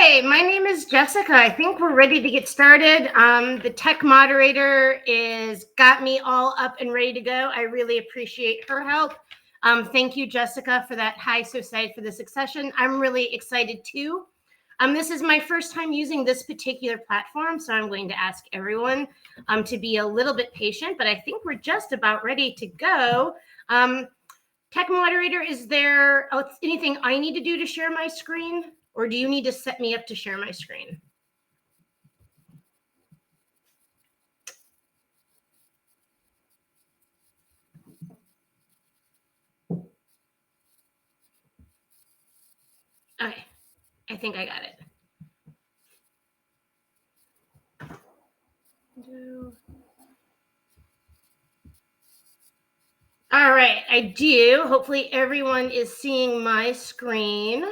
Hi, my name is Jessica. I think we're ready to get started. The tech moderator is got me all up and ready to go. I really appreciate her help. Thank you, Jessica, for that. Hi, so excited for the succession. I'm really excited too. This is my first time using this particular platform, so I'm going to ask everyone to be a little bit patient, but I think we're just about ready to go. Tech moderator, is there anything I need to do to share my screen? Or do you need to set me up to share my screen? Okay, I think I got it. All right, I do. Hopefully everyone is seeing my screen.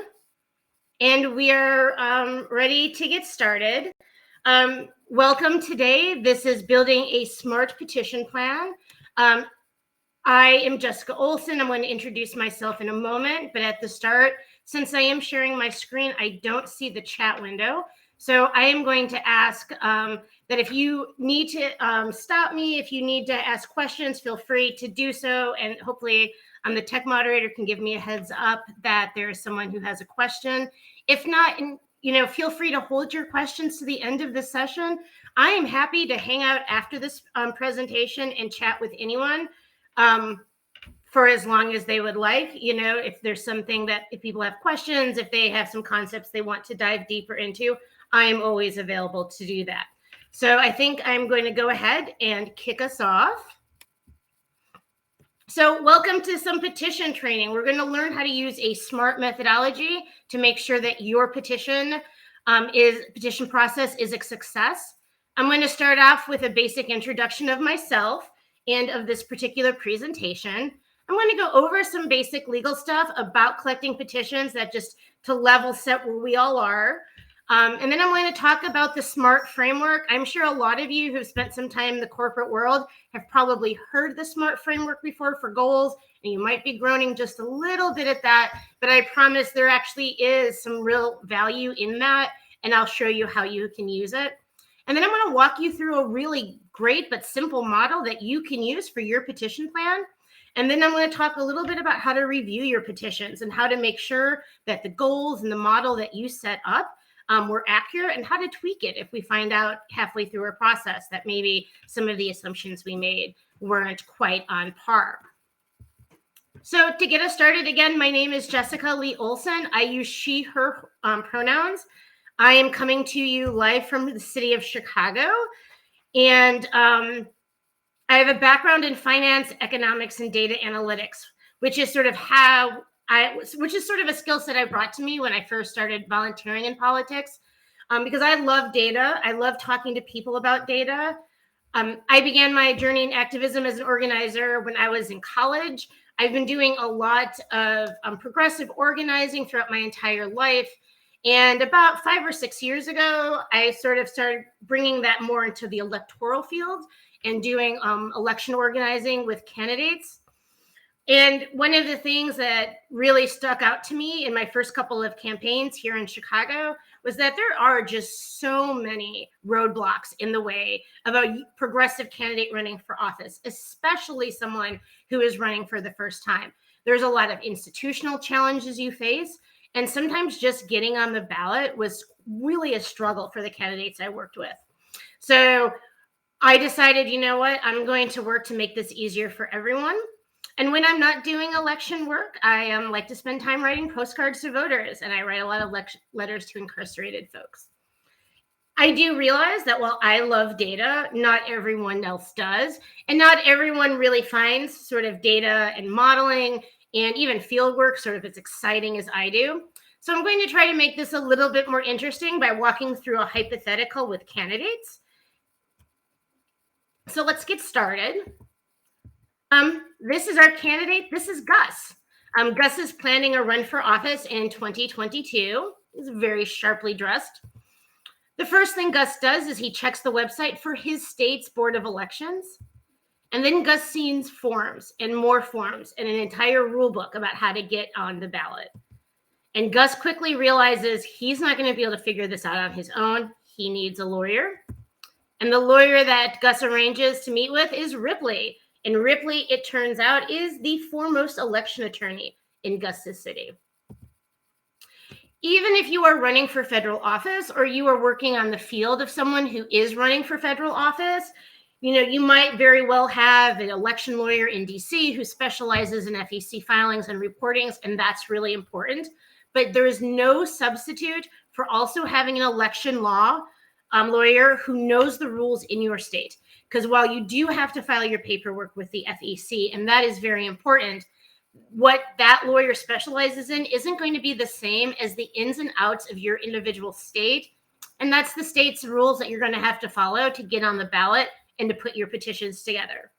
And we are ready to get started. Welcome today. This is building a smart petition plan. I am Jessica Olsen. I'm going to introduce myself in a moment, but at the start, since I am sharing my screen, I don't see the chat window. So I am going to ask that if you need to stop me, if you need to ask questions, feel free to do so. And hopefully the tech moderator can give me a heads up that there is someone who has a question. If not, feel free to hold your questions to the end of the session. I am happy to hang out after this presentation and chat with anyone for as long as they would like. If there's something that, if people have questions, if they have some concepts they want to dive deeper into, I am always available to do that. So I think I'm going to go ahead and kick us off. So welcome to some petition training. We're going to learn how to use a smart methodology to make sure that your petition process is a success. I'm going to start off with a basic introduction of myself and of this particular presentation. I'm going to go over some basic legal stuff about collecting petitions, that just to level set where we all are. And then I'm going to talk about the SMART framework. I'm sure a lot of you who've spent some time in the corporate world have probably heard the SMART framework before for goals, and you might be groaning just a little bit at that, but I promise there actually is some real value in that, and I'll show you how you can use it. And then I'm going to walk you through a really great but simple model that you can use for your petition plan. And then I'm going to talk a little bit about how to review your petitions and how to make sure that the goals and the model that you set up were accurate, and how to tweak it if we find out halfway through our process that maybe some of the assumptions we made weren't quite on par. So to get us started, again, my name is Jessica Lee Olsen. I use she, her pronouns. I am coming to you live from the city of Chicago. And I have a background in finance, economics, and data analytics, which is sort of a skill set I brought to me when I first started volunteering in politics, because I love data. I love talking to people about data. I began my journey in activism as an organizer when I was in college. I've been doing a lot of progressive organizing throughout my entire life. And about 5 or 6 years ago, I sort of started bringing that more into the electoral field and doing election organizing with candidates. And one of the things that really stuck out to me in my first couple of campaigns here in Chicago was that there are just so many roadblocks in the way of a progressive candidate running for office, especially someone who is running for the first time. There's a lot of institutional challenges you face, and sometimes just getting on the ballot was really a struggle for the candidates I worked with. So I decided, you know what, I'm going to work to make this easier for everyone. And when I'm not doing election work, I like to spend time writing postcards to voters, and I write a lot of letters to incarcerated folks. I do realize that while I love data, not everyone else does, and not everyone really finds sort of data and modeling and even field work sort of as exciting as I do. So I'm going to try to make this a little bit more interesting by walking through a hypothetical with candidates. So let's get started. This is our candidate. This is Gus. Gus is planning a run for office in 2022. He's very sharply dressed. The first thing Gus does is he checks the website for his state's Board of Elections. And then Gus sees forms and more forms and an entire rule book about how to get on the ballot. And Gus quickly realizes he's not going to be able to figure this out on his own. He needs a lawyer. And the lawyer that Gus arranges to meet with is Ripley. And Ripley, it turns out, is the foremost election attorney in Gus's city. Even if you are running for federal office or you are working on the field of someone who is running for federal office, you might very well have an election lawyer in DC who specializes in FEC filings and reportings, and that's really important. But there is no substitute for also having an election law lawyer who knows the rules in your state. Because while you do have to file your paperwork with the FEC, and that is very important, what that lawyer specializes in isn't going to be the same as the ins and outs of your individual state. And that's the state's rules that you're going to have to follow to get on the ballot and to put your petitions together.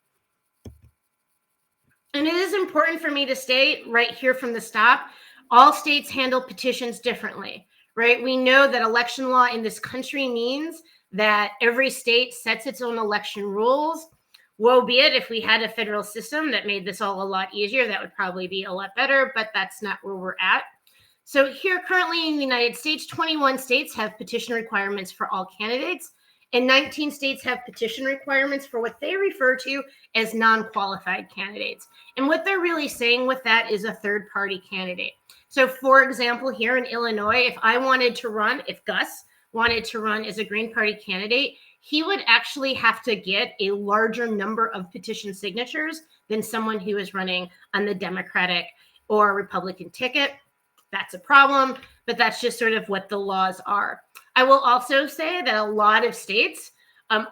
And it is important for me to state right here from the stop, all states handle petitions differently, right? We know that election law in this country means that every state sets its own election rules. Woe be it if we had a federal system that made this all a lot easier. That would probably be a lot better, but that's not where we're at. So here currently in the United States, 21 states have petition requirements for all candidates, and 19 states have petition requirements for what they refer to as non-qualified candidates. And what they're really saying with that is a third-party candidate. So for example, here in Illinois, if Gus wanted to run as a Green Party candidate, he would actually have to get a larger number of petition signatures than someone who is running on the Democratic or Republican ticket. That's a problem, but that's just sort of what the laws are. I will also say that a lot of states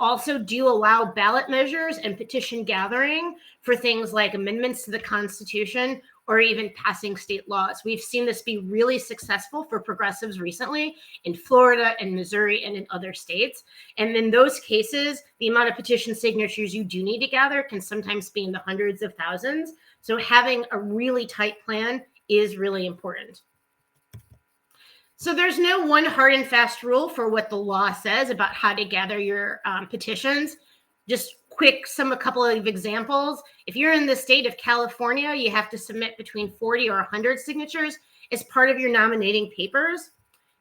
also do allow ballot measures and petition gathering for things like amendments to the Constitution or even passing state laws. We've seen this be really successful for progressives recently in Florida and Missouri and in other states. And in those cases, the amount of petition signatures you do need to gather can sometimes be in the hundreds of thousands. So having a really tight plan is really important. So there's no one hard and fast rule for what the law says about how to gather your petitions. Just a couple of examples. If you're in the state of California, you have to submit between 40 or 100 signatures as part of your nominating papers.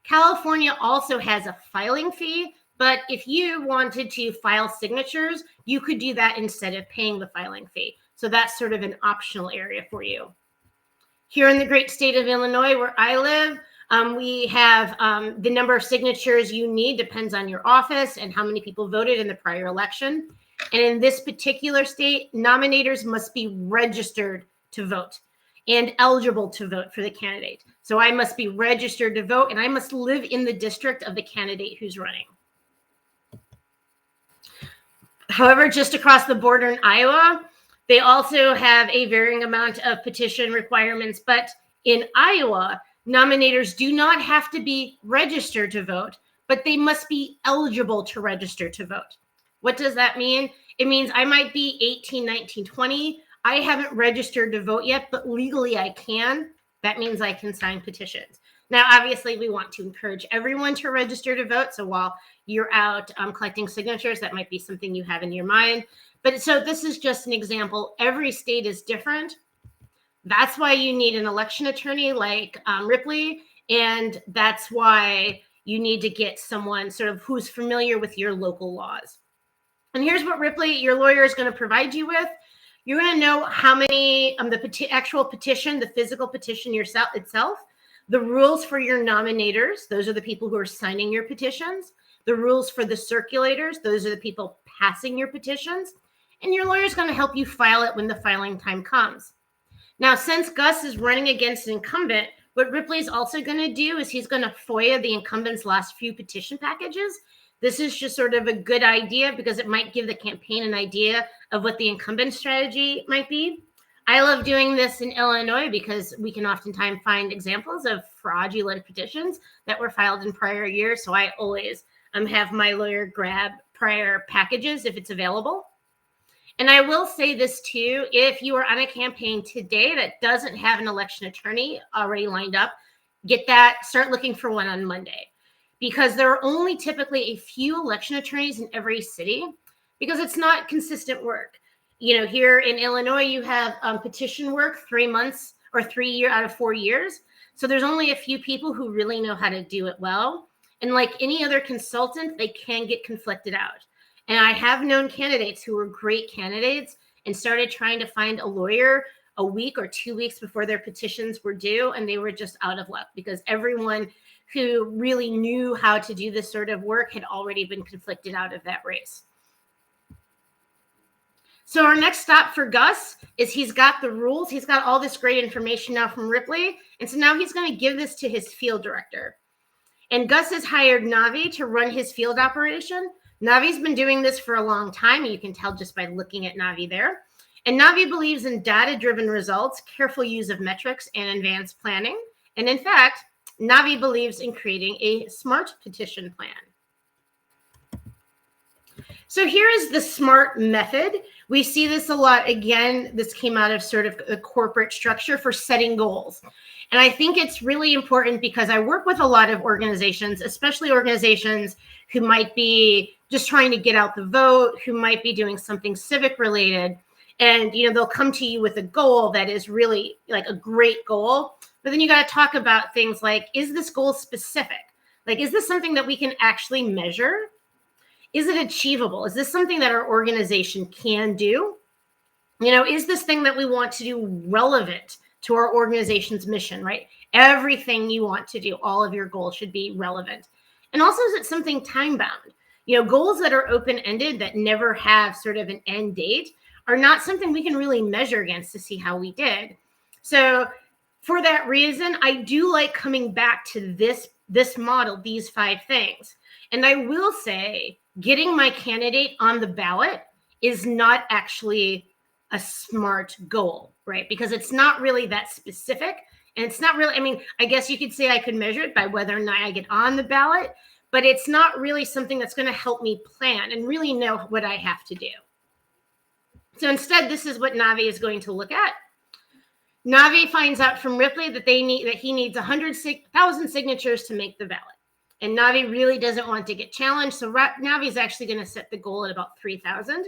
California also has a filing fee, but if you wanted to file signatures, you could do that instead of paying the filing fee. So that's sort of an optional area for you. Here in the great state of Illinois, where I live, we have the number of signatures you need depends on your office and how many people voted in the prior election. And in this particular state, nominators must be registered to vote and eligible to vote for the candidate. So I must be registered to vote and I must live in the district of the candidate who's running. However, just across the border in Iowa, they also have a varying amount of petition requirements. But in Iowa, nominators do not have to be registered to vote, but they must be eligible to register to vote. What does that mean? It means I might be 18, 19, 20. I haven't registered to vote yet, but legally I can. That means I can sign petitions. Now, obviously, we want to encourage everyone to register to vote. So while you're out collecting signatures, that might be something you have in your mind. But so this is just an example. Every state is different. That's why you need an election attorney like Ripley. And that's why you need to get someone sort of who's familiar with your local laws. And here's what Ripley, your lawyer, is going to provide you with. You're going to know how many the actual petition, the physical petition itself, the rules for your nominators. Those are the people who are signing your petitions. The rules for the circulators. Those are the people passing your petitions. And your lawyer is going to help you file it when the filing time comes. Now, since Gus is running against an incumbent, what Ripley's also going to do is he's going to FOIA the incumbent's last few petition packages. This is just sort of a good idea because it might give the campaign an idea of what the incumbent strategy might be. I love doing this in Illinois because we can oftentimes find examples of fraudulent petitions that were filed in prior years. So I always have my lawyer grab prior packages if it's available. And I will say this too, if you are on a campaign today that doesn't have an election attorney already lined up, start looking for one on Monday. Because there are only typically a few election attorneys in every city because it's not consistent work. Here in Illinois, you have petition work 3 months or 3 years out of 4 years. So there's only a few people who really know how to do it well. And like any other consultant, they can get conflicted out. And I have known candidates who were great candidates and started trying to find a lawyer a week or 2 weeks before their petitions were due, and they were just out of luck because everyone who really knew how to do this sort of work had already been conflicted out of that race. So our next stop for Gus is he's got the rules. He's got all this great information now from Ripley. And so now he's going to give this to his field director. And Gus has hired Navi to run his field operation. Navi's been doing this for a long time. You can tell just by looking at Navi there. And Navi believes in data-driven results, careful use of metrics, and advanced planning. And in fact, Navi believes in creating a smart petition plan. So here is the SMART method. We see this a lot. Again, this came out of sort of a corporate structure for setting goals. And I think it's really important because I work with a lot of organizations, especially organizations who might be just trying to get out the vote, who might be doing something civic related. And, they'll come to you with a goal that is really like a great goal. But then you got to talk about things like, is this goal specific? Like, is this something that we can actually measure? Is it achievable? Is this something that our organization can do? Is this thing that we want to do relevant to our organization's mission, right? Everything you want to do, all of your goals should be relevant. And also, is it something time-bound? Goals that are open-ended that never have sort of an end date are not something we can really measure against to see how we did. So for that reason, I do like coming back to this model, these 5 things. And I will say, getting my candidate on the ballot is not actually a SMART goal, right? Because it's not really that specific. And it's not really, I guess you could say I could measure it by whether or not I get on the ballot, but it's not really something that's going to help me plan and really know what I have to do. So instead, this is what Navi is going to look at. Navi finds out from Ripley that he needs 100,000 signatures to make the ballot. And Navi really doesn't want to get challenged. So Navi is actually going to set the goal at about 3,000.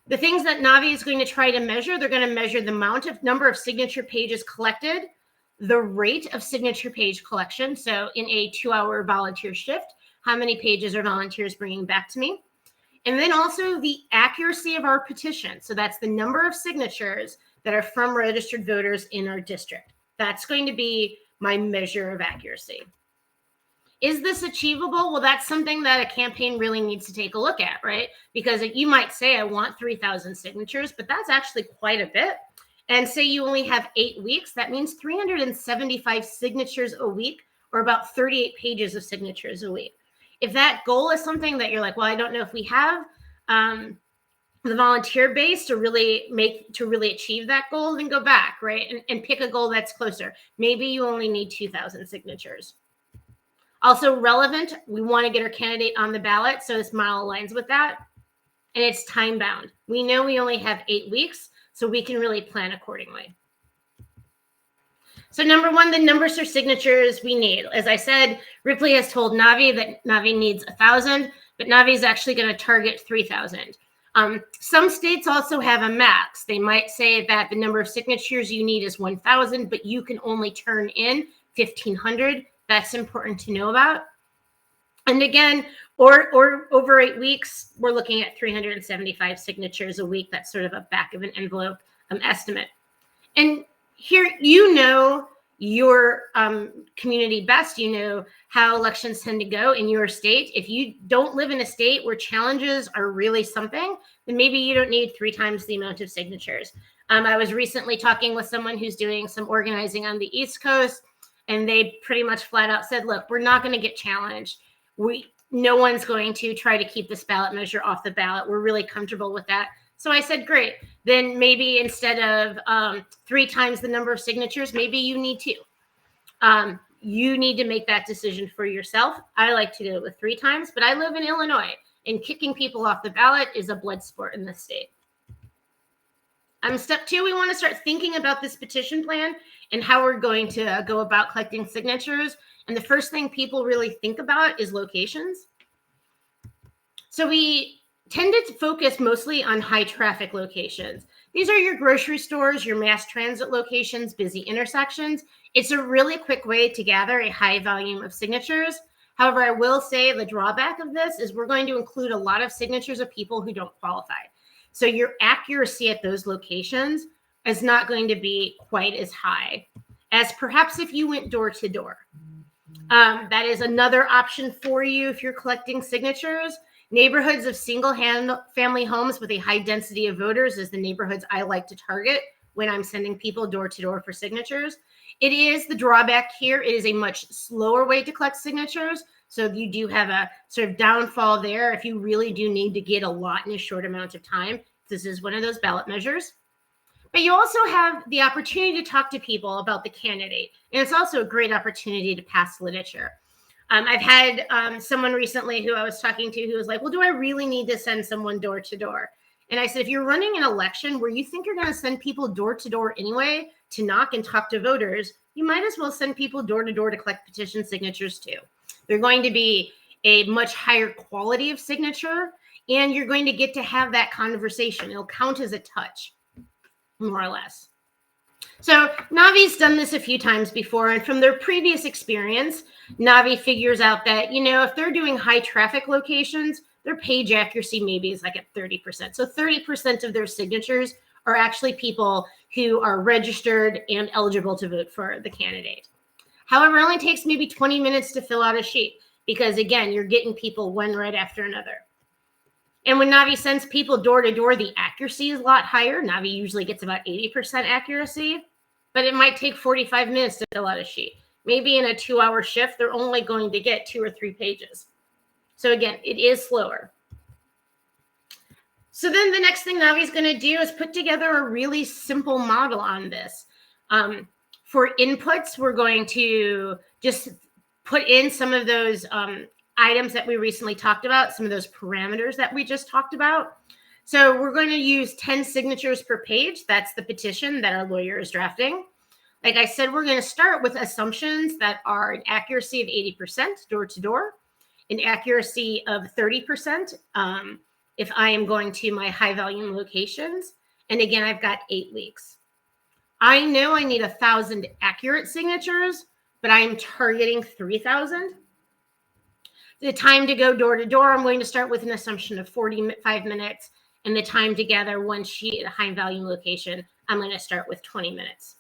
The things that Navi is going to try to measure, they're going to measure the number of signature pages collected, the rate of signature page collection. So in a 2-hour volunteer shift, how many pages are volunteers bringing back to me? And then also the accuracy of our petition. So that's the number of signatures that are from registered voters in our district. That's going to be my measure of accuracy. Is this achievable? Well, that's something that a campaign really needs to take a look at, right? Because you might say, I want 3,000 signatures, but that's actually quite a bit. And say you only have 8 weeks, that means 375 signatures a week, or about 38 pages of signatures a week. If that goal is something that you're like, well, I don't know if we have the volunteer base to really achieve that goal, then go back, right? And pick a goal that's closer. Maybe you only need 2,000 signatures. Also relevant, we want to get our candidate on the ballot, so this model aligns with that. And it's time bound. We know we only have 8 weeks, so we can really plan accordingly. So number 1, the numbers or signatures we need. As I said, Ripley has told Navi that Navi needs 1,000, but Navi is actually going to target 3,000. Some states also have a max. They might say that the number of signatures you need is 1,000, but you can only turn in 1,500. That's important to know about. And again, or over 8 weeks, we're looking at 375 signatures a week. That's sort of a back of an envelope estimate. And here, your community best. You know how elections tend to go in your state. If you don't live in a state where challenges are really something, then maybe you don't need 3 times the amount of signatures. I was recently talking with someone who's doing some organizing on the East Coast, and they pretty much flat out said, look, we're not going to get challenged. No one's going to try to keep this ballot measure off the ballot. We're really comfortable with that. So I said, great. Then maybe instead of 3 times the number of signatures, maybe you need 2. You need to make that decision for yourself. I like to do it with 3 times, but I live in Illinois, and kicking people off the ballot is a blood sport in this state. Step 2, we want to start thinking about this petition plan and how we're going to go about collecting signatures. And the first thing people really think about is locations. So we tend to focus mostly on high traffic locations. These are your grocery stores, your mass transit locations, busy intersections. It's a really quick way to gather a high volume of signatures. However, I will say the drawback of this is we're going to include a lot of signatures of people who don't qualify. So your accuracy at those locations is not going to be quite as high as perhaps if you went door to door. That is another option for you if you're collecting signatures. Neighborhoods of single-family homes with a high density of voters is the neighborhoods I like to target when I'm sending people door to door for signatures. It is the drawback here. It is a much slower way to collect signatures. So you do have a sort of downfall there if you really do need to get a lot in a short amount of time. This is one of those ballot measures. But you also have the opportunity to talk to people about the candidate. And it's also a great opportunity to pass literature. I've had someone recently who I was talking to who was like, well, do I really need to send someone door to door? And I said, if you're running an election where you think you're going to send people door to door anyway to knock and talk to voters, you might as well send people door to door to collect petition signatures too. They're going to be a much higher quality of signature, and you're going to get to have that conversation. It'll count as a touch, more or less. So Navi's done this a few times before, and from their previous experience, Navi figures out that, if they're doing high traffic locations, their page accuracy maybe is like at 30%. So 30% of their signatures are actually people who are registered and eligible to vote for the candidate. However, it only takes maybe 20 minutes to fill out a sheet because, again, you're getting people one right after another. And when Navi sends people door to door, the accuracy is a lot higher. Navi usually gets about 80% accuracy, but it might take 45 minutes to fill out a sheet. Maybe in a 2-hour shift, they're only going to get 2 or 3 pages. So again, it is slower. So then the next thing Navi's going to do is put together a really simple model on this. For inputs, we're going to just put in some of those items that we recently talked about, some of those parameters that we just talked about. So we're going to use 10 signatures per page. That's the petition that our lawyer is drafting. Like I said, we're going to start with assumptions that are an accuracy of 80% door to door, an accuracy of 30% if I am going to my high volume locations. And again, I've got 8 weeks. I know I need 1,000 accurate signatures, but I'm targeting 3,000. The time to go door to door, I'm going to start with an assumption of 45 minutes. And the time to gather one sheet at a high volume location, I'm going to start with 20 minutes.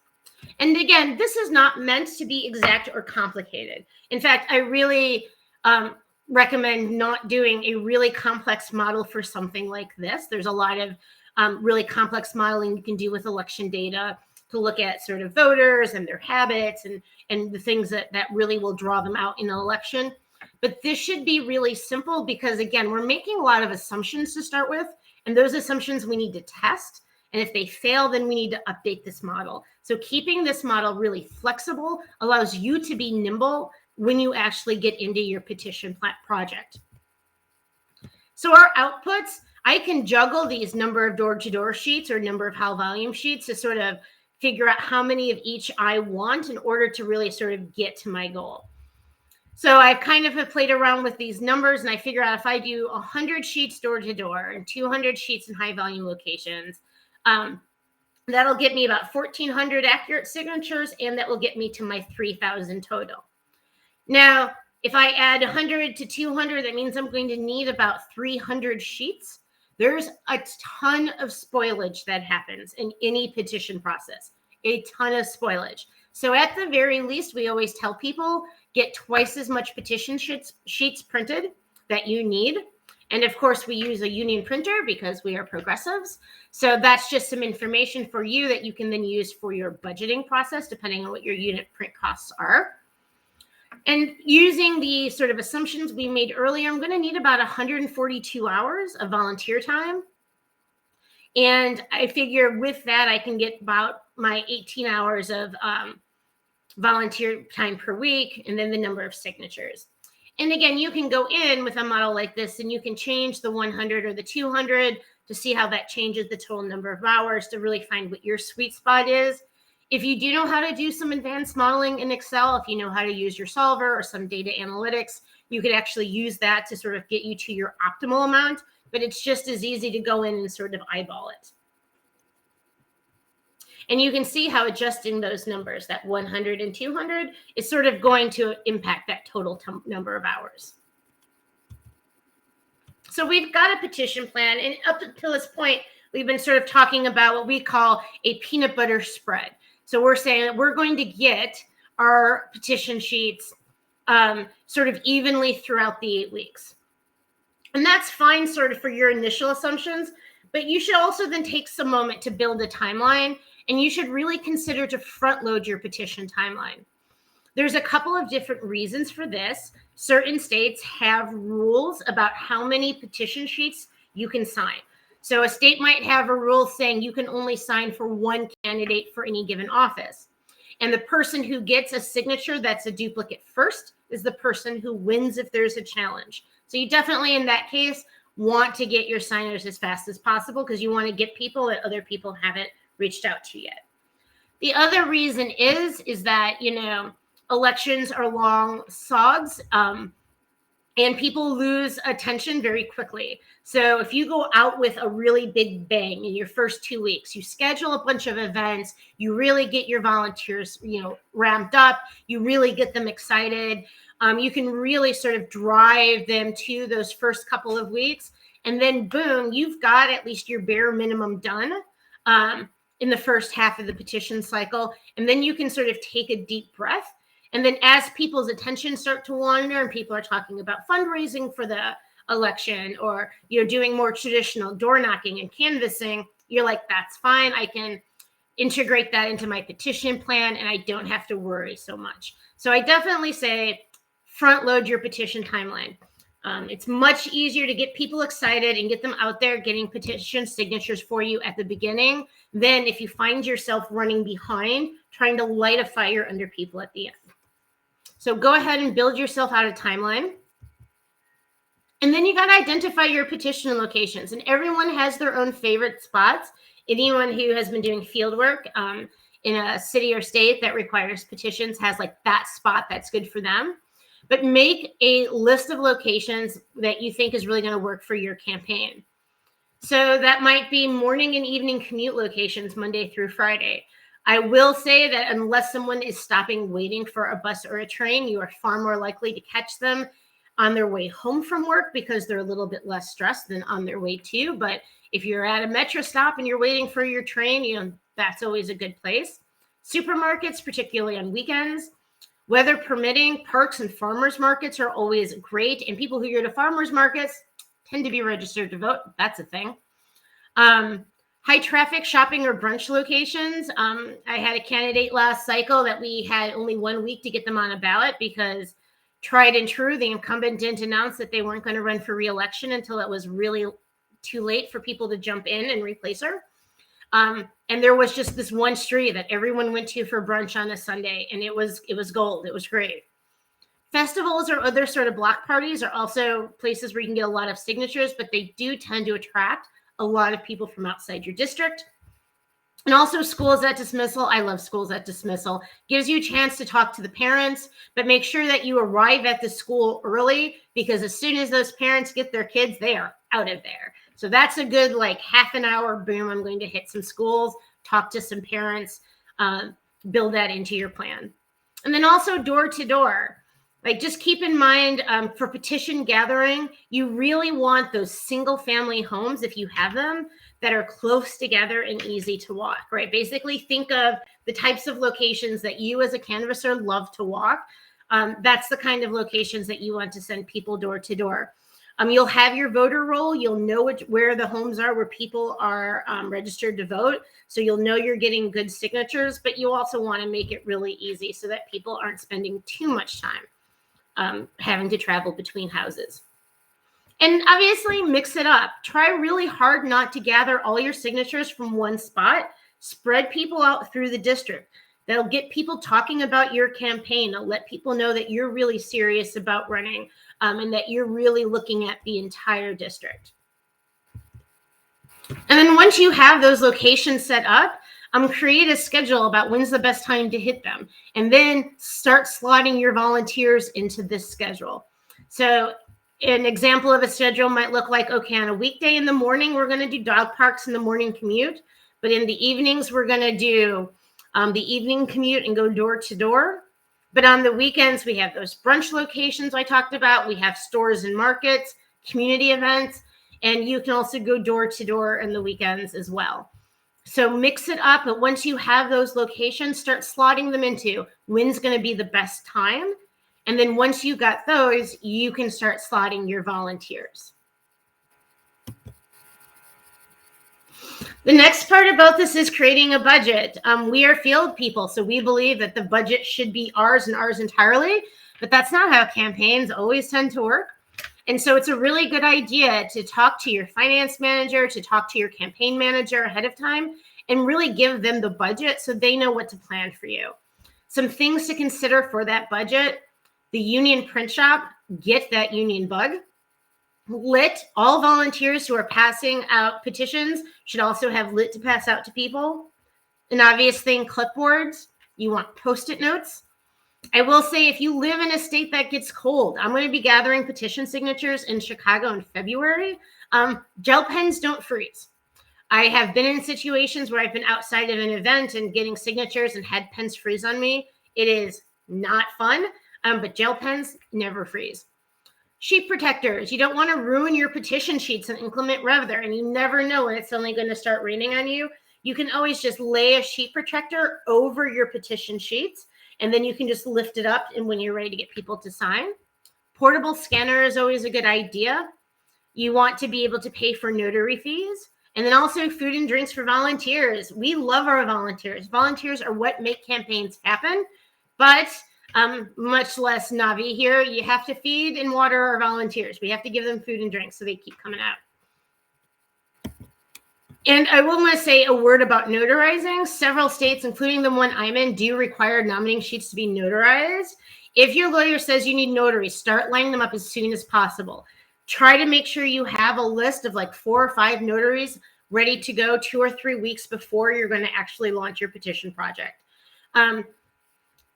And again, this is not meant to be exact or complicated. In fact, I really recommend not doing a really complex model for something like this. There's a lot of really complex modeling you can do with election data to look at sort of voters and their habits and the things that really will draw them out in an election. But this should be really simple because, again, we're making a lot of assumptions to start with, and those assumptions we need to test. And if they fail, then we need to update this model. So keeping this model really flexible allows you to be nimble when you actually get into your petition project. So our outputs, I can juggle these number of door-to-door sheets or number of high volume sheets to sort of figure out how many of each I want in order to really sort of get to my goal. So I've kind of played around with these numbers, and I figure out if I do 100 sheets door to door and 200 sheets in high volume locations, that'll get me about 1,400 accurate signatures, and that will get me to my 3,000 total. Now, if I add 100 to 200, that means I'm going to need about 300 sheets. There's a ton of spoilage that happens in any petition process, a ton of spoilage. So at the very least, we always tell people, get twice as much petition sheets printed that you need. And of course, we use a union printer because we are progressives. So that's just some information for you that you can then use for your budgeting process, depending on what your unit print costs are. And using the sort of assumptions we made earlier, I'm going to need about 142 hours of volunteer time. And I figure with that, I can get about my 18 hours of volunteer time per week, and then the number of signatures. And again, you can go in with a model like this, and you can change the 100 or the 200 to see how that changes the total number of hours to really find what your sweet spot is. If you do know how to do some advanced modeling in Excel, if you know how to use your solver or some data analytics, you could actually use that to sort of get you to your optimal amount. but it's just as easy to go in and sort of eyeball it. And you can see how adjusting those numbers, that 100 and 200, is sort of going to impact that total number of hours. So we've got a petition plan, and up until this point, we've been sort of talking about what we call a peanut butter spread. So we're saying that we're going to get our petition sheets sort of evenly throughout the 8 weeks. And that's fine sort of for your initial assumptions, but you should also then take some moment to build a timeline, and you should really consider to front load your petition timeline. There's a couple of different reasons for this. Certain states have rules about how many petition sheets you can sign. So a state might have a rule saying you can only sign for one candidate for any given office. And the person who gets a signature that's a duplicate first is the person who wins if there's a challenge. So you definitely, in that case, want to get your signers as fast as possible because you want to get people that other people haven't reached out to yet. The other reason is that, elections are long sogs, and people lose attention very quickly. So if you go out with a really big bang in your first 2 weeks, you schedule a bunch of events, you really get your volunteers, ramped up, you really get them excited. You can really sort of drive them to those first couple of weeks. And then boom, you've got at least your bare minimum done in the first half of the petition cycle. And then you can sort of take a deep breath. And then as people's attention start to wander and people are talking about fundraising for the election or doing more traditional door knocking and canvassing, you're like, that's fine. I can integrate that into my petition plan and I don't have to worry so much. So I definitely say front load your petition timeline. It's much easier to get people excited and get them out there getting petition signatures for you at the beginning than if you find yourself running behind trying to light a fire under people at the end. So go ahead and build yourself out a timeline. And then you got to identify your petition locations. And everyone has their own favorite spots. Anyone who has been doing field work in a city or state that requires petitions has like that spot that's good for them. But make a list of locations that you think is really going to work for your campaign. So that might be morning and evening commute locations, Monday through Friday. I will say that unless someone is stopping waiting for a bus or a train, you are far more likely to catch them on their way home from work because they're a little bit less stressed than on their way to. But if you're at a metro stop and you're waiting for your train, that's always a good place. Supermarkets, particularly on weekends. Weather permitting, parks and farmers markets are always great. And people who go to farmers markets tend to be registered to vote. That's a thing. High traffic shopping or brunch locations. I had a candidate last cycle that we had only 1 week to get them on a ballot because tried and true, the incumbent didn't announce that they weren't going to run for re-election until it was really too late for people to jump in and replace her. And there was just this one street that everyone went to for brunch on a Sunday, and it was gold. It was great. Festivals or other sort of block parties are also places where you can get a lot of signatures, but they do tend to attract a lot of people from outside your district. And also schools at dismissal. I love schools at dismissal. Gives you a chance to talk to the parents, but make sure that you arrive at the school early because as soon as those parents get their kids, they are out of there. So that's a good half an hour, boom, I'm going to hit some schools, talk to some parents, build that into your plan. And then also door to door. Just keep in mind for petition gathering, you really want those single family homes, if you have them, that are close together and easy to walk, right? Basically think of the types of locations that you as a canvasser love to walk. That's the kind of locations that you want to send people door to door. You'll have your voter roll. You'll know where the homes are where people are registered to vote. So you'll know you're getting good signatures, but you also want to make it really easy so that people aren't spending too much time having to travel between houses. And obviously mix it up. Try really hard not to gather all your signatures from one spot. Spread people out through the district. That'll get people talking about your campaign. It'll let people know that you're really serious about running and that you're really looking at the entire district. And then once you have those locations set up, create a schedule about when's the best time to hit them. And then start slotting your volunteers into this schedule. So An example of a schedule might look like, okay, on a weekday in the morning, we're going to do dog parks in the morning commute. But in the evenings, we're going to do the evening commute and go door to door. But on the weekends, we have those brunch locations I talked about. We have stores and markets, community events, and you can also go door to door in the weekends as well. So mix it up. But once you have those locations, start slotting them into when's going to be the best time. And then once you got those, you can start slotting your volunteers. The next part about this is creating a budget. We are field people, so we believe that the budget should be ours and ours entirely, but that's not how campaigns always tend to work. And so it's a really good idea to talk to your finance manager, to talk to your campaign manager ahead of time, and really give them the budget so they know what to plan for you. Some things to consider for that budget: the union print shop, get that union bug. Lit, all volunteers who are passing out petitions should also have lit to pass out to people. An obvious thing, clipboards. You want Post-it notes. I will say, if you live in a state that gets cold, I'm going to be gathering petition signatures in Chicago in February. Gel pens don't freeze. I have been in situations where I've been outside of an event and getting signatures and had pens freeze on me. It is not fun, but gel pens never freeze. Sheet protectors. You don't want to ruin your petition sheets in inclement weather, and you never know when it's only going to start raining on you. You can always just lay a sheet protector over your petition sheets, and then you can just lift it up and when you're ready to get people to sign. Portable scanner is always a good idea. You want to be able to pay for notary fees, and then also food and drinks for volunteers. We love our volunteers. Volunteers are what make campaigns happen, but much less Navi here. You have to feed and water our volunteers. We have to give them food and drinks so they keep coming out. And I will want to say a word about notarizing. Several states, including the one I'm in, do require nominating sheets to be notarized. If your lawyer says you need notaries, start lining them up as soon as possible. Try to make sure you have a list of like 4 or 5 notaries ready to go 2 or 3 weeks before you're going to actually launch your petition project.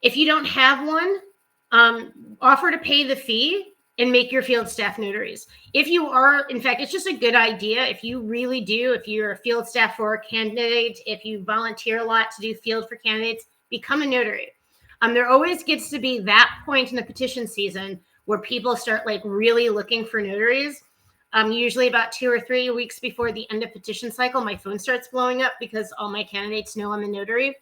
If you don't have one, offer to pay the fee and make your field staff notaries. If you are, in fact, it's just a good idea. If you really do, if you're a field staff for a candidate, if you volunteer a lot to do field for candidates, become a notary. There always gets to be that point in the petition season where people start like really looking for notaries. Usually about 2 or 3 weeks before the end of petition cycle, my phone starts blowing up because all my candidates know I'm a notary.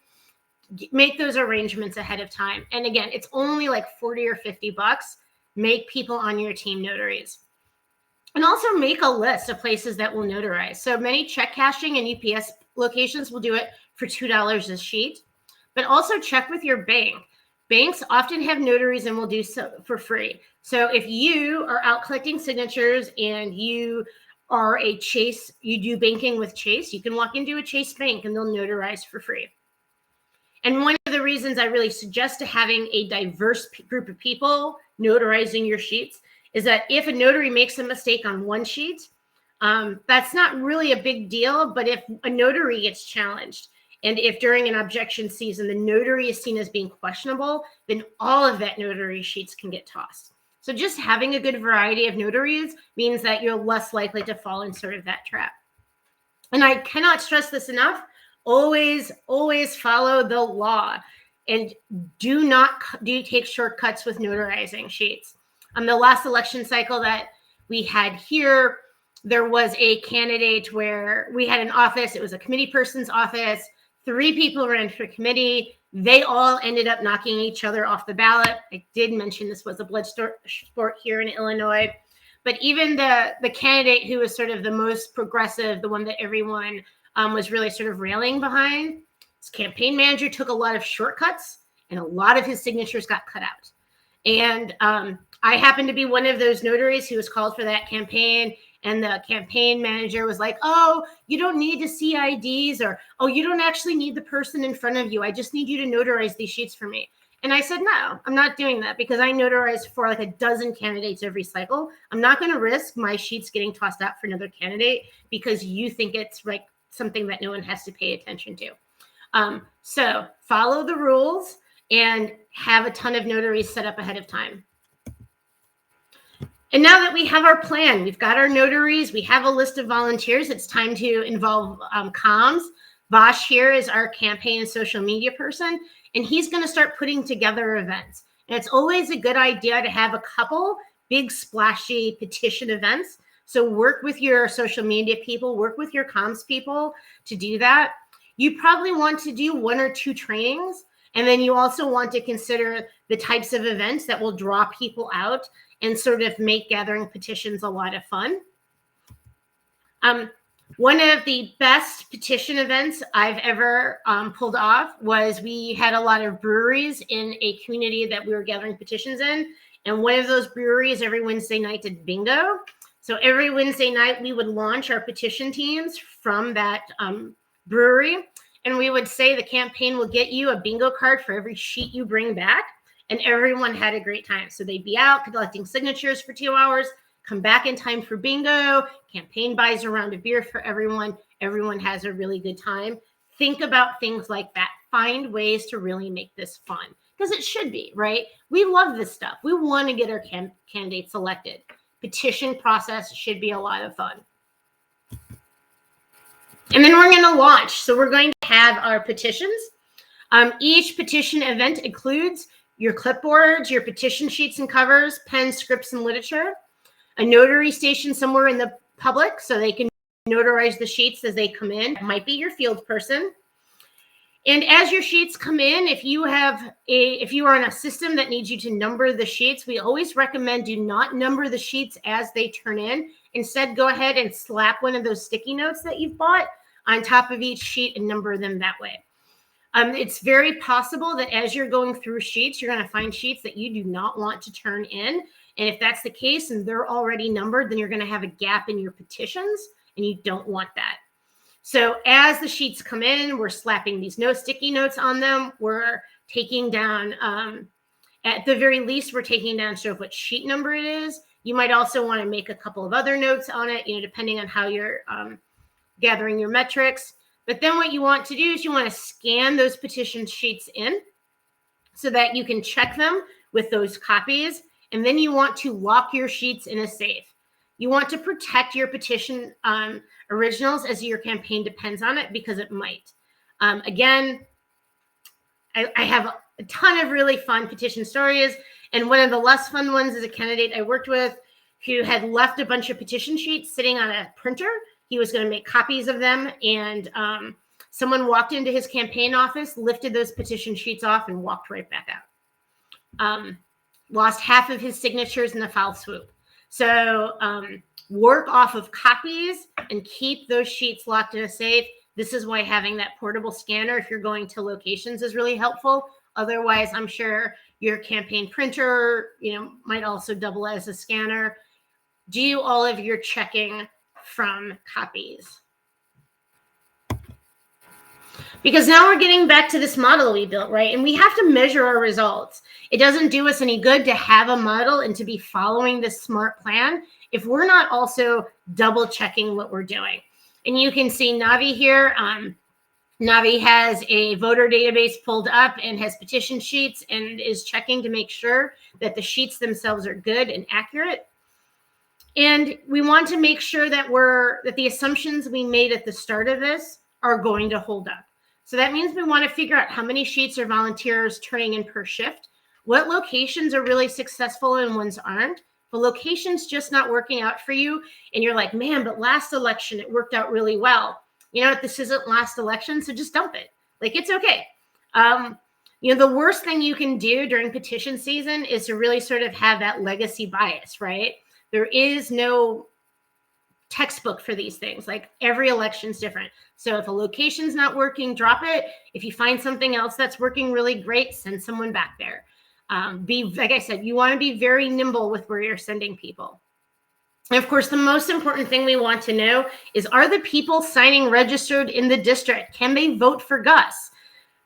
Make those arrangements ahead of time. And again, it's only like $40 or $50. Make people on your team notaries. And also make a list of places that will notarize. So many check cashing and UPS locations will do it for $2 a sheet. But also check with your bank. Banks often have notaries and will do so for free. So if you are out collecting signatures and you are a Chase, you do banking with Chase, you can walk into a Chase bank and they'll notarize for free. And one of the reasons I really suggest to having a diverse group of people notarizing your sheets is that if a notary makes a mistake on one sheet, that's not really a big deal. But if a notary gets challenged, and if during an objection season, the notary is seen as being questionable, then all of that notary sheets can get tossed. So just having a good variety of notaries means that you're less likely to fall in sort of that trap. And I cannot stress this enough. Always, always follow the law, and do take shortcuts with notarizing sheets. The last election cycle that we had here, there was a candidate where we had an office. It was a committee person's office. 3 people ran for committee. They all ended up knocking each other off the ballot. I did mention this was a blood sport here in Illinois. But even the candidate who was sort of the most progressive, the one that everyone was really sort of railing behind, his campaign manager took a lot of shortcuts and a lot of his signatures got cut out. And I happened to be one of those notaries who was called for that campaign. And the campaign manager was like, oh, you don't need to see IDs, or, oh, you don't actually need the person in front of you. I just need you to notarize these sheets for me. And I said, no, I'm not doing that because I notarize for like a dozen candidates every cycle. I'm not going to risk my sheets getting tossed out for another candidate because you think it's like something that no one has to pay attention to. So follow the rules and have a ton of notaries set up ahead of time. And now that we have our plan, we've got our notaries, we have a list of volunteers, it's time to involve comms. Vosh here is our campaign and social media person, and he's going to start putting together events. And it's always a good idea to have a couple big splashy petition events. So work with your social media people, work with your comms people to do that. You probably want to do 1 or 2 trainings. And then you also want to consider the types of events that will draw people out and sort of make gathering petitions a lot of fun. One of the best petition events I've ever pulled off was we had a lot of breweries in a community that we were gathering petitions in. And one of those breweries every Wednesday night did bingo. So every Wednesday night, we would launch our petition teams from that brewery. And we would say the campaign will get you a bingo card for every sheet you bring back. And everyone had a great time. So they'd be out collecting signatures for 2 hours, come back in time for bingo, campaign buys a round of beer for everyone. Everyone has a really good time. Think about things like that. Find ways to really make this fun, because it should be, right? We love this stuff. We want to get our candidates elected. Petition process should be a lot of fun. And then we're going to launch. So we're going to have our petitions. Each petition event includes your clipboards, your petition sheets and covers, pens, scripts, and literature, a notary station somewhere in the public so they can notarize the sheets as they come in. It might be your field person. And as your sheets come in, if you are on a system that needs you to number the sheets, we always recommend do not number the sheets as they turn in. Instead, go ahead and slap one of those sticky notes that you've bought on top of each sheet and number them that way. It's very possible that as you're going through sheets, you're going to find sheets that you do not want to turn in. And if that's the case and they're already numbered, then you're going to have a gap in your petitions, and you don't want that. So as the sheets come in, we're slapping these sticky notes on them. We're taking down, at the very least, we're taking down sort of what sheet number it is. You might also want to make a couple of other notes on it, depending on how you're gathering your metrics. But then what you want to do is you want to scan those petition sheets in so that you can check them with those copies. And then you want to lock your sheets in a safe. You want to protect your petition originals as your campaign depends on it, because it might. Again, I have a ton of really fun petition stories. And one of the less fun ones is a candidate I worked with who had left a bunch of petition sheets sitting on a printer. He was going to make copies of them. And someone walked into his campaign office, lifted those petition sheets off, and walked right back out. Lost half of his signatures in a foul swoop. So work off of copies and keep those sheets locked in a safe. This is why having that portable scanner, if you're going to locations, is really helpful. Otherwise, I'm sure your campaign printer, might also double as a scanner. Do all of your checking from copies. Because now we're getting back to this model we built, right? And we have to measure our results. It doesn't do us any good to have a model and to be following this smart plan if we're not also double checking what we're doing. And you can see Navi here. Navi has a voter database pulled up and has petition sheets and is checking to make sure that the sheets themselves are good and accurate. And we want to make sure that the assumptions we made at the start of this are going to hold up. So that means we want to figure out how many sheets are volunteers turning in per shift, what locations are really successful and ones aren't. The location's just not working out for you, and you're like, man, but last election it worked out really well. You know what? This isn't last election, so just dump it. Like, it's okay. The worst thing you can do during petition season is to really sort of have that legacy bias, right? There is no textbook for these things. Like, every election's different. So if a location's not working, drop it. If you find something else that's working really great, send someone back there. Like I said, you want to be very nimble with where you're sending people. And of course, the most important thing we want to know is, are the people signing registered in the district? Can they vote for Gus?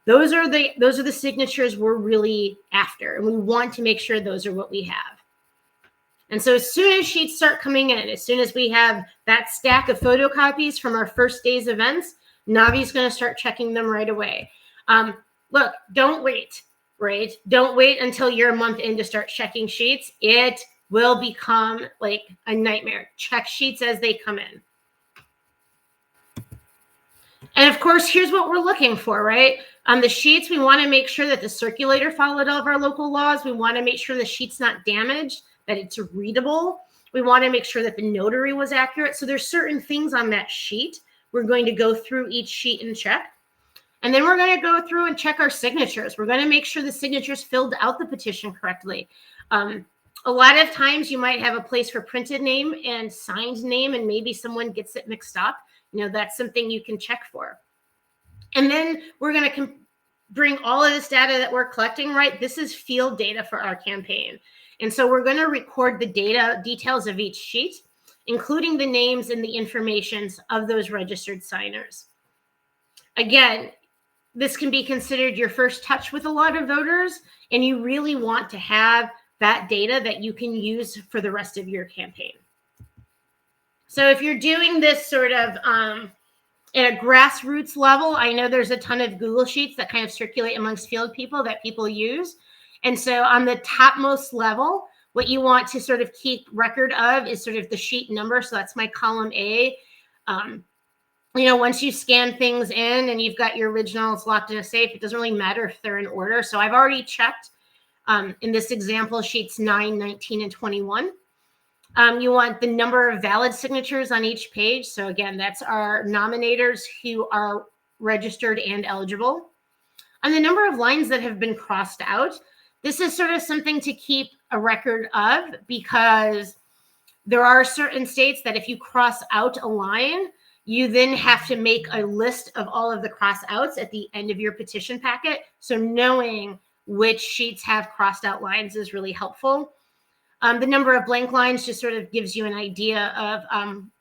Those are the signatures we're really after. And we want to make sure those are what we have. And so as soon as sheets start coming in, as soon as we have that stack of photocopies from our first day's events, Navi's going to start checking them right away. Look, don't wait, right? Don't wait until you're a month in to start checking sheets. It will become like a nightmare. Check sheets as they come in. And of course, here's what we're looking for, right? On the sheets, we want to make sure that the circulator followed all of our local laws. We want to make sure the sheet's not damaged, that it's readable. We want to make sure that the notary was accurate. So there's certain things on that sheet. We're going to go through each sheet and check. And then we're going to go through and check our signatures. We're going to make sure the signatures filled out the petition correctly. A lot of times you might have a place for printed name and signed name, and maybe someone gets it mixed up. That's something you can check for. And then we're going to bring all of this data that we're collecting, right? This is field data for our campaign. And so we're going to record the details of each sheet, including the names and the informations of those registered signers. Again, this can be considered your first touch with a lot of voters, and you really want to have that data that you can use for the rest of your campaign. So if you're doing this sort of at a grassroots level, I know there's a ton of Google Sheets that kind of circulate amongst field people that people use. And so on the topmost level, what you want to sort of keep record of is sort of the sheet number. So that's my column A. Once you scan things in and you've got your originals locked in a safe, it doesn't really matter if they're in order. So I've already checked in this example, sheets 9, 19, and 21. You want the number of valid signatures on each page. So again, that's our nominators who are registered and eligible. And the number of lines that have been crossed out. This is sort of something to keep a record of, because there are certain states that if you cross out a line, you then have to make a list of all of the cross outs at the end of your petition packet. So knowing which sheets have crossed out lines is really helpful. The number of blank lines just sort of gives you an idea of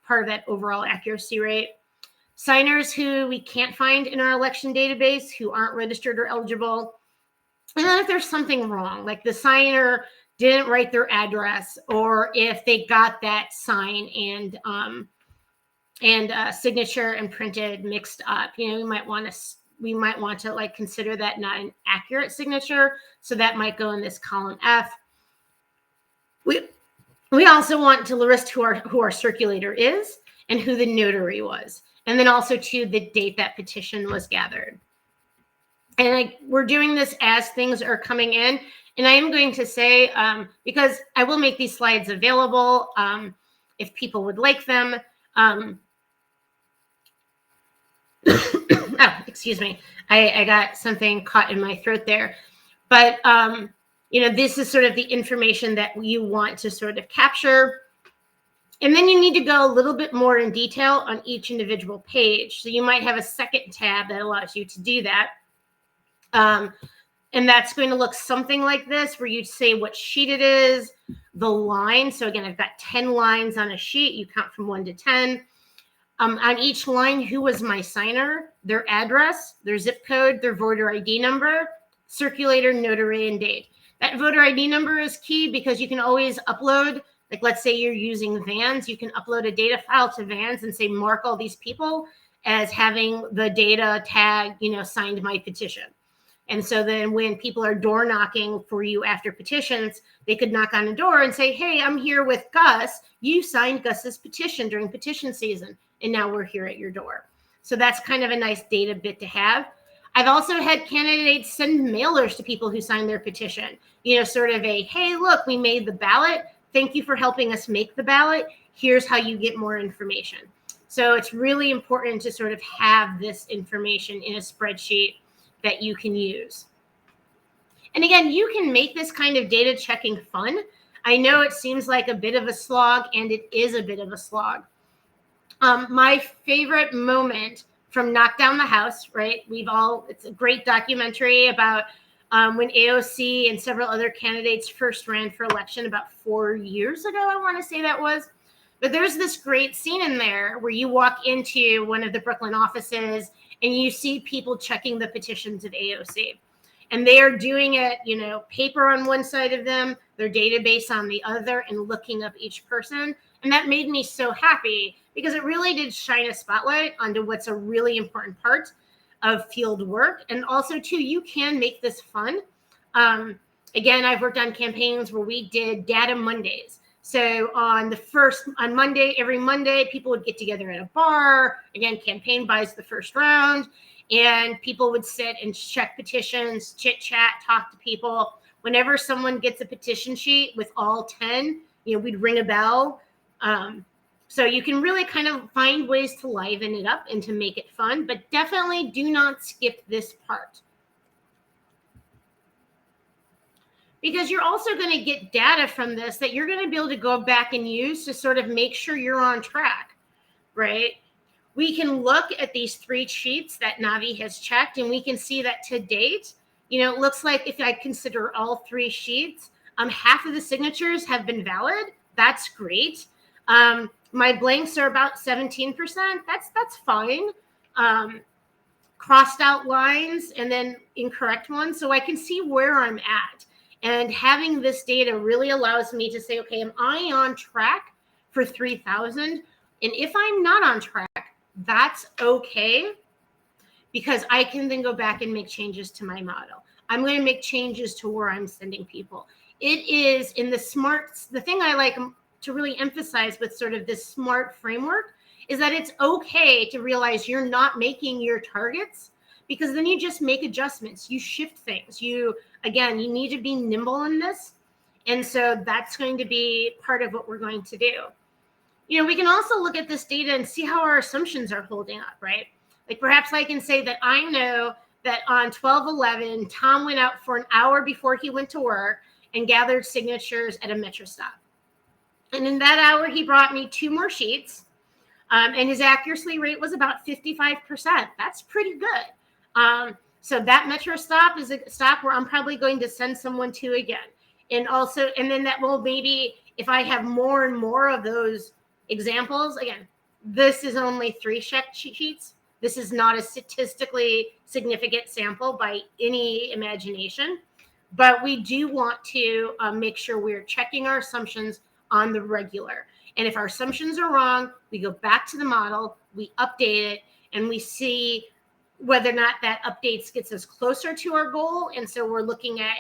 part of that overall accuracy rate. Signers who we can't find in our election database, who aren't registered or eligible. And then if there's something wrong, like the signer didn't write their address, or if they got that sign and signature and printed mixed up, we might want to like consider that not an accurate signature. So that might go in this column F. We also want to list who our circulator is and who the notary was, and then also to the date that petition was gathered. And we're doing this as things are coming in. And I am going to say, because I will make these slides available if people would like them. Oh, excuse me. I got something caught in my throat there. But, this is sort of the information that you want to sort of capture. And then you need to go a little bit more in detail on each individual page. So you might have a second tab that allows you to do that. And that's going to look something like this, where you say what sheet it is, the line. So again, I've got 10 lines on a sheet. You count from 1 to 10. On each line, who was my signer, their address, their zip code, their voter ID number, circulator, notary, and date. That voter ID number is key because you can always upload, like let's say you're using Vans, you can upload a data file to Vans and say, mark all these people as having the data tag, signed my petition. And so then when people are door knocking for you after petitions, they could knock on a door and say, hey, I'm here with Gus. You signed Gus's petition during petition season, and now we're here at your door. So that's kind of a nice data bit to have. I've also had candidates send mailers to people who signed their petition, sort of a, hey, look, we made the ballot. Thank you for helping us make the ballot. Here's how you get more information. So it's really important to sort of have this information in a spreadsheet that you can use. And again, you can make this kind of data checking fun. I know it seems like a bit of a slog, and it is a bit of a slog. My favorite moment from Knock Down the House, right? It's a great documentary about when AOC and several other candidates first ran for election about 4 years ago, I want to say that was. But there's this great scene in there where you walk into one of the Brooklyn offices and you see people checking the petitions of AOC. And they are doing it, paper on one side of them, their database on the other, and looking up each person. And that made me so happy because it really did shine a spotlight onto what's a really important part of field work. And also, too, you can make this fun. Again, I've worked on campaigns where we did data Mondays. So on Monday, every Monday, people would get together at a bar. Again, campaign buys the first round, and people would sit and check petitions, chit chat, talk to people. Whenever someone gets a petition sheet with all 10, we'd ring a bell. So you can really kind of find ways to liven it up and to make it fun, but definitely do not skip this part. Because you're also going to get data from this that you're going to be able to go back and use to sort of make sure you're on track, right? We can look at these 3 sheets that Navi has checked, and we can see that to date, it looks like if I consider all 3 sheets, half of the signatures have been valid. That's great. My blanks are about 17%. That's fine. Crossed out lines and then incorrect ones. So I can see where I'm at. And having this data really allows me to say, okay, am I on track for 3,000? And if I'm not on track, that's okay, because I can then go back and make changes to my model. I'm going to make changes to where I'm sending people. It is in the thing I like to really emphasize with sort of this SMART framework is that it's okay to realize you're not making your targets, because then you just make adjustments. You shift things. You need to be nimble in this. And so that's going to be part of what we're going to do. We can also look at this data and see how our assumptions are holding up, right? Like perhaps I can say that I know that on 12/11, Tom went out for an hour before he went to work and gathered signatures at a Metro stop. And in that hour, he brought me 2 more sheets. And his accuracy rate was about 55%. That's pretty good. So that Metro stop is a stop where I'm probably going to send someone to again. And then that will maybe, if I have more and more of those examples, again, this is only 3 check sheets. This is not a statistically significant sample by any imagination, but we do want to make sure we're checking our assumptions on the regular. And if our assumptions are wrong, we go back to the model, we update it, and we see whether or not that updates gets us closer to our goal. And so we're looking at,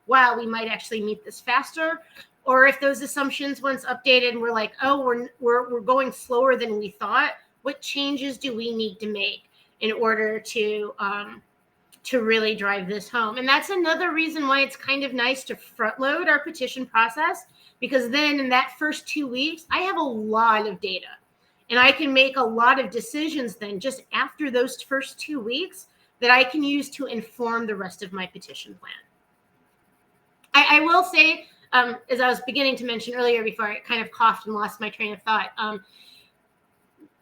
wow, we might actually meet this faster. Or if those assumptions, once updated, and we're like, oh, we're going slower than we thought, what changes do we need to make in order to really drive this home? And that's another reason why it's kind of nice to front load our petition process, because then in that first 2 weeks, I have a lot of data. And I can make a lot of decisions then just after those first 2 weeks that I can use to inform the rest of my petition plan. I will say, as I was beginning to mention earlier before I kind of coughed and lost my train of thought,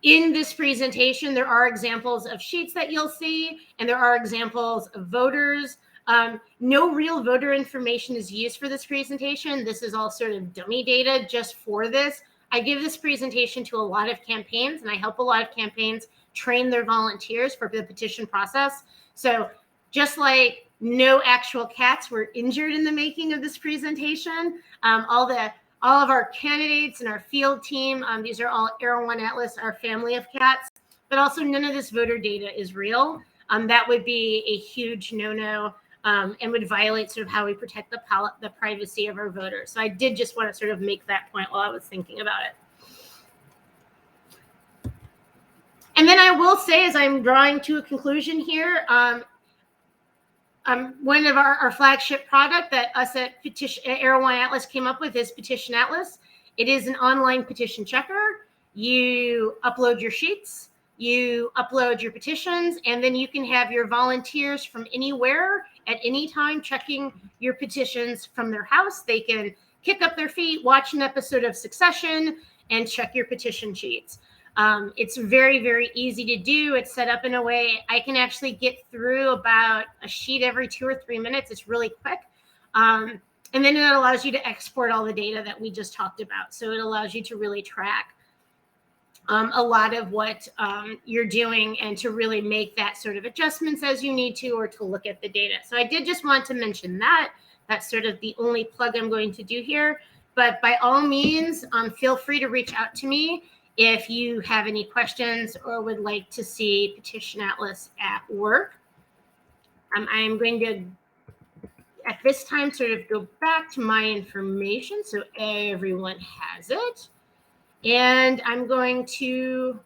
in this presentation, there are examples of sheets that you'll see, and there are examples of voters. No real voter information is used for this presentation. This is all sort of dummy data just for this. I give this presentation to a lot of campaigns, and I help a lot of campaigns train their volunteers for the petition process. So just like no actual cats were injured in the making of this presentation, all of our candidates and our field team, these are all Arrow One Atlas, our family of cats, but also none of this voter data is real. That would be a huge no-no. And would violate sort of how we protect the privacy of our voters. So I did just want to sort of make that point while I was thinking about it. And then I will say, as I'm drawing to a conclusion here, one of our flagship product that us at Arrow One Atlas came up with is Petition Atlas. It is an online petition checker. You upload your sheets, you upload your petitions, and then you can have your volunteers from anywhere at any time checking your petitions from their house. They can kick up their feet, watch an episode of Succession, and check your petition sheets. It's very, very easy to do. It's set up in a way I can actually get through about a sheet every 2 or 3 minutes. It's really quick. And then it allows you to export all the data that we just talked about. So it allows you to really track a lot of what you're doing and to really make that sort of adjustments as you need to, or to look at the data. So I did just want to mention that. That's sort of the only plug I'm going to do here. But by all means, feel free to reach out to me if you have any questions or would like to see Petition Atlas at work. I'm going to at this time sort of go back to my information so everyone has it. And I'm going to,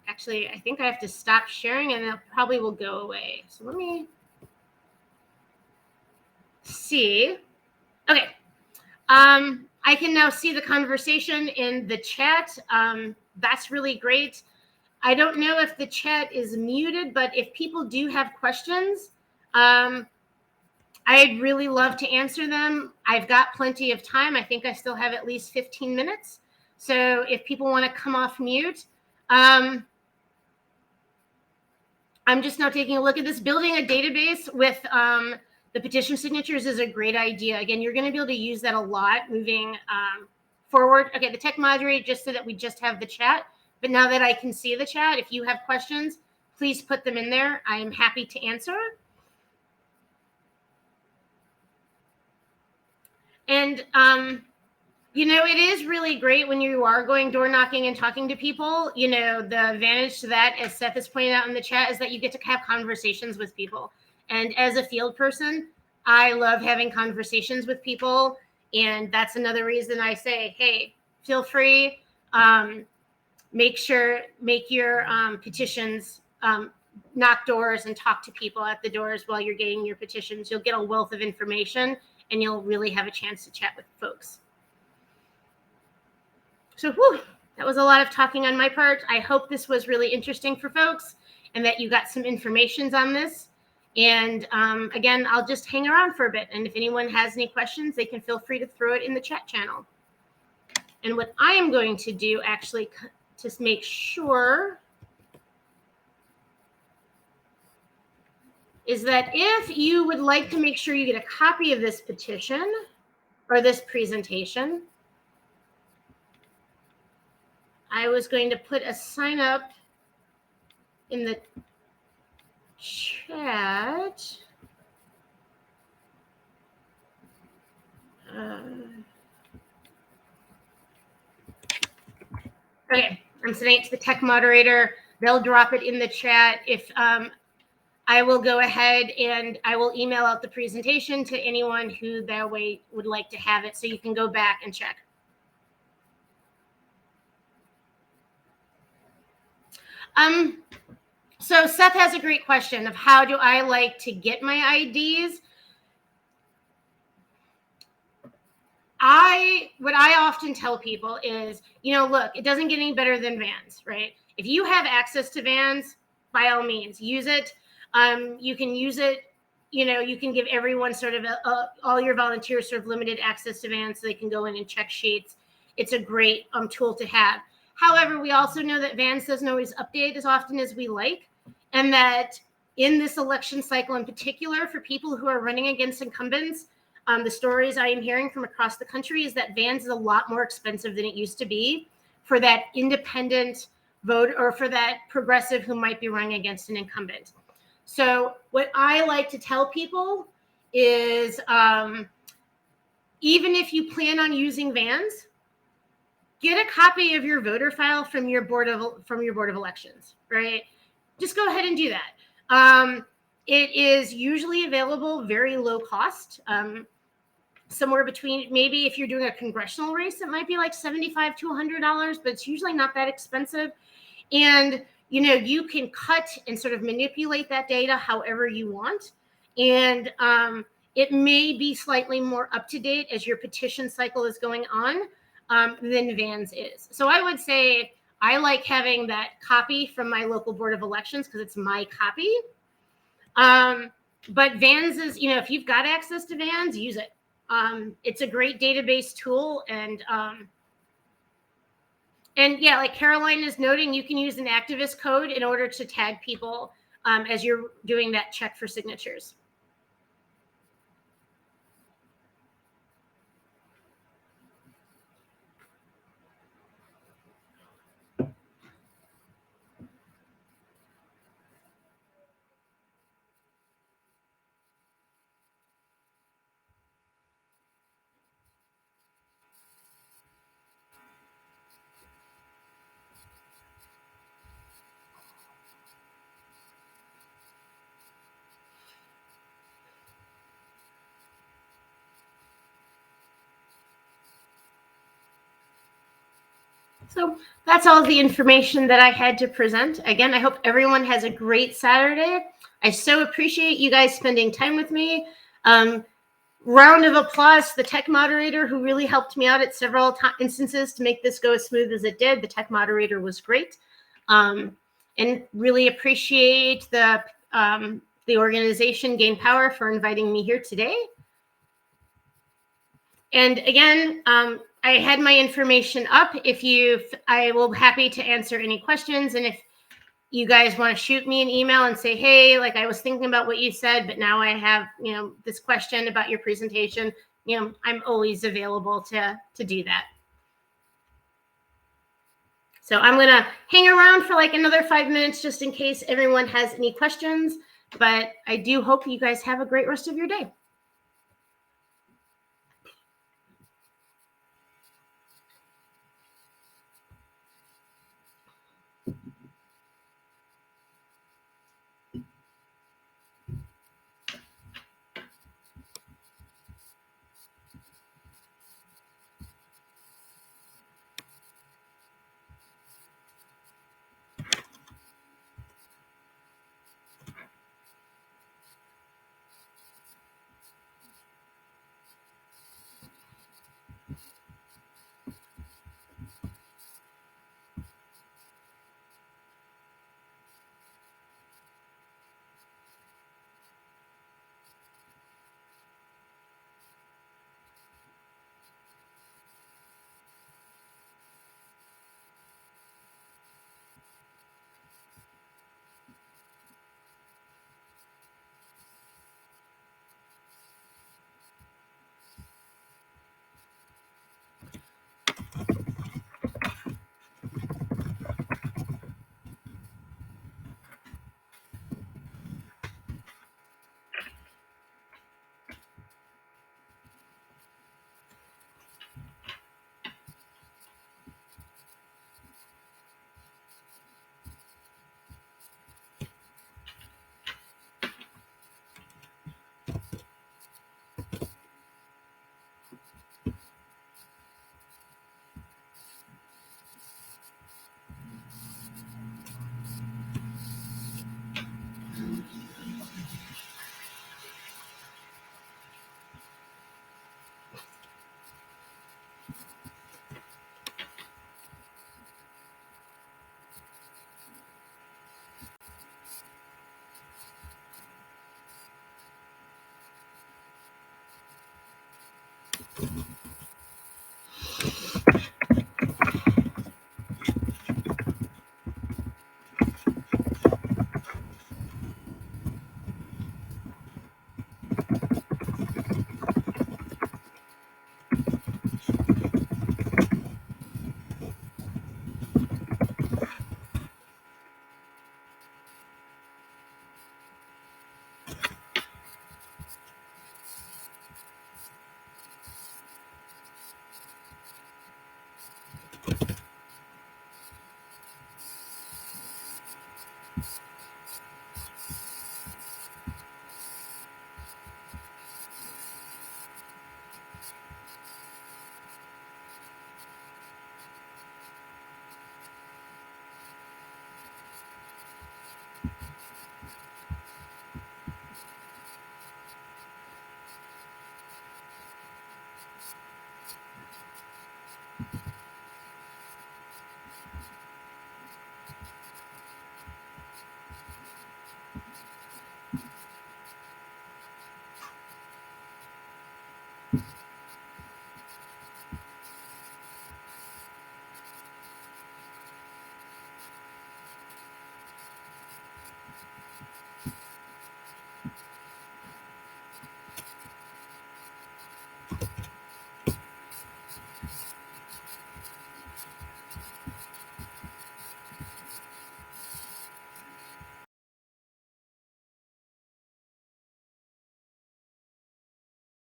actually, I think I have to stop sharing and it probably will go away. So let me see. Okay. I can now see the conversation in the chat. That's really great. I don't know if the chat is muted, but if people do have questions, I'd really love to answer them. I've got plenty of time. I think I still have at least 15 minutes. So if people want to come off mute, I'm just now taking a look at this. Building a database with the petition signatures is a great idea. Again, you're going to be able to use that a lot moving forward. Okay, the tech moderator, just so that we just have the chat. But now that I can see the chat, if you have questions, please put them in there. I am happy to answer. And, you know, it is really great when you are going door knocking and talking to people. You know, the advantage to that, as Seth has pointed out in the chat, is that you get to have conversations with people. And as a field person, I love having conversations with people. And that's another reason I say, hey, feel free. Make your petitions, knock doors and talk to people at the doors while you're getting your petitions. You'll get a wealth of information and you'll really have a chance to chat with folks. So that was a lot of talking on my part. I hope this was really interesting for folks and that you got some information on this. And again, I'll just hang around for a bit. And if anyone has any questions, they can feel free to throw it in the chat channel. And what I am going to do actually to make sure is that if you would like to make sure you get a copy of this petition or this presentation, I was going to put a sign up in the chat. Okay, I'm sending it to the tech moderator. They'll drop it in the chat. If I will go ahead and I will email out the presentation to anyone who that way would like to have it, so you can go back and check. So Seth has a great question of how do I like to get my IDs? What I often tell people is, you know, look, it doesn't get any better than Vans, right? If you have access to Vans, by all means, use it. You can use it, you know, you can give everyone sort of all your volunteers sort of limited access to Vans so they can go in and check sheets. It's a great tool to have. However, we also know that Vans doesn't always update as often as we like, and that in this election cycle in particular, for people who are running against incumbents, the stories I am hearing from across the country is that Vans is a lot more expensive than it used to be for that independent vote or for that progressive who might be running against an incumbent. So what I like to tell people is even if you plan on using Vans, get a copy of your voter file from your board of elections, right? Just go ahead and do that. It is usually available very low cost, somewhere between, maybe if you're doing a congressional race, it might be like $75 to $100, but it's usually not that expensive. And, you know, you can cut and sort of manipulate that data however you want. And it may be slightly more up to date as your petition cycle is going on than Vans is. So I would say I like having that copy from my local board of elections because it's my copy. But Vans is, you know, if you've got access to Vans, use it. It's a great database tool. And yeah, like Caroline is noting, you can use an activist code in order to tag people as you're doing that check for signatures. So that's all the information that I had to present. Again, I hope everyone has a great Saturday. I so appreciate you guys spending time with me. Round of applause to the tech moderator who really helped me out at several instances to make this go as smooth as it did. The tech moderator was great. And really appreciate the organization Gain Power for inviting me here today. And again, I had my information up. I will be happy to answer any questions. And if you guys want to shoot me an email and say, hey, like I was thinking about what you said, but now I have, this question about your presentation, I'm always available to do that. So I'm going to hang around for like another 5 minutes just in case everyone has any questions. But I do hope you guys have a great rest of your day.